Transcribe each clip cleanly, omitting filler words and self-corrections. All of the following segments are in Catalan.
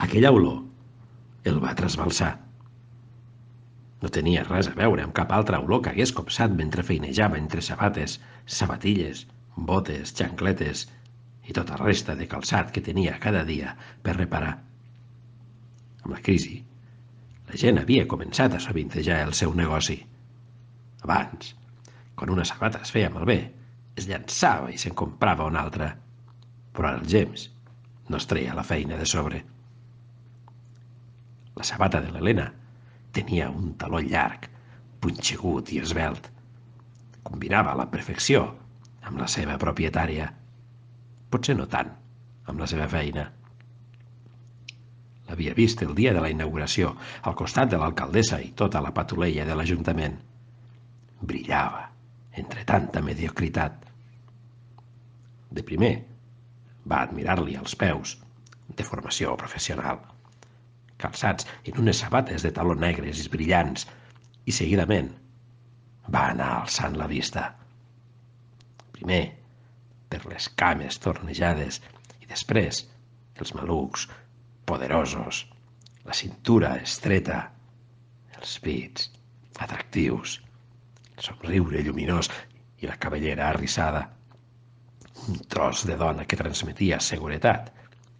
Aquella olor el va trasbalsar. No tenia res a veure amb cap altra olor que hagués copsat mentre feinejava entre sabates, sabatilles, botes, xancletes i tota resta de calçat que tenia cada dia per reparar. Amb la crisi, la gent havia començat a sovintejar el seu negoci. Abans, quan una sabata es feia malbé, es llançava i se'n comprava una altra. Però ara el James no es treia la feina de sobre. La sabata de l'Helena tenia un taló llarg, punxegut i esvelt. Combinava a la perfecció amb la seva propietària. Potser no tant amb la seva feina. L'havia vist el dia de la inauguració, al costat de l'alcaldessa i tota la patuleia de l'Ajuntament. Brillava entre tanta mediocritat. De primer, va admirar-li els peus, de formació professional, calçats en unes sabates de taló negres i brillants, i seguidament va anar alçant la vista. Primer, per les cames tornejades, i després els malucs poderosos, la cintura estreta, els pits atractius, el somriure lluminós i la cabellera arrissada. Un tros de dona que transmetia seguretat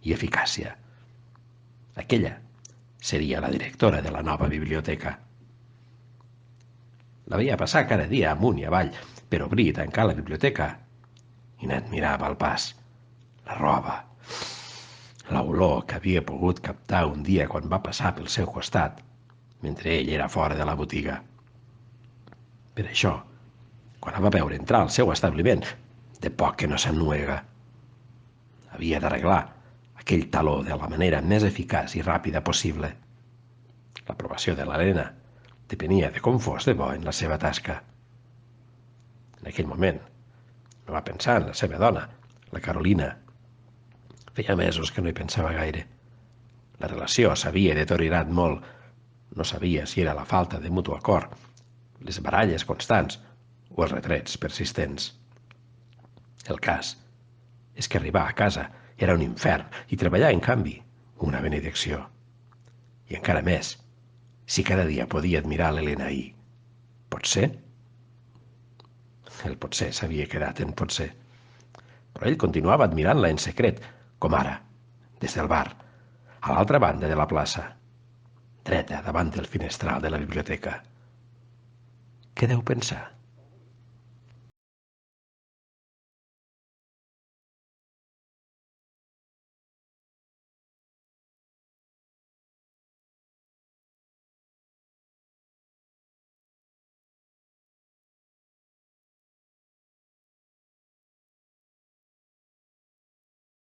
i eficàcia. Aquella seria la directora de la nova biblioteca. La veia passar cada dia amunt i avall per obrir i tancar la biblioteca i n'admirava el pas, la roba, l'olor que havia pogut captar un dia quan va passar pel seu costat, mentre ell era fora de la botiga. Per això, quan la va veure entrar al seu establiment, de poc que no s'ennuega. Havia d'arreglar aquell taló de la manera més eficaç i ràpida possible. L'aprovació de l'Helena depenia de com fos de bo en la seva tasca. En aquell moment, no va pensar en la seva dona, la Carolina. Feia mesos que no hi pensava gaire. La relació s'havia deteriorat molt. No sabia si era la falta de mutu acord, les baralles constants o els retrets persistents. El cas és que arribar a casa era un infern i treballar, en canvi, una benedicció. I encara més, si cada dia podia admirar l'Helena ahir. Potser? El potser s'havia quedat en potser. Però ell continuava admirant-la en secret, com ara, des del bar, a l'altra banda de la plaça, dreta davant del finestral de la biblioteca. Què deu pensar?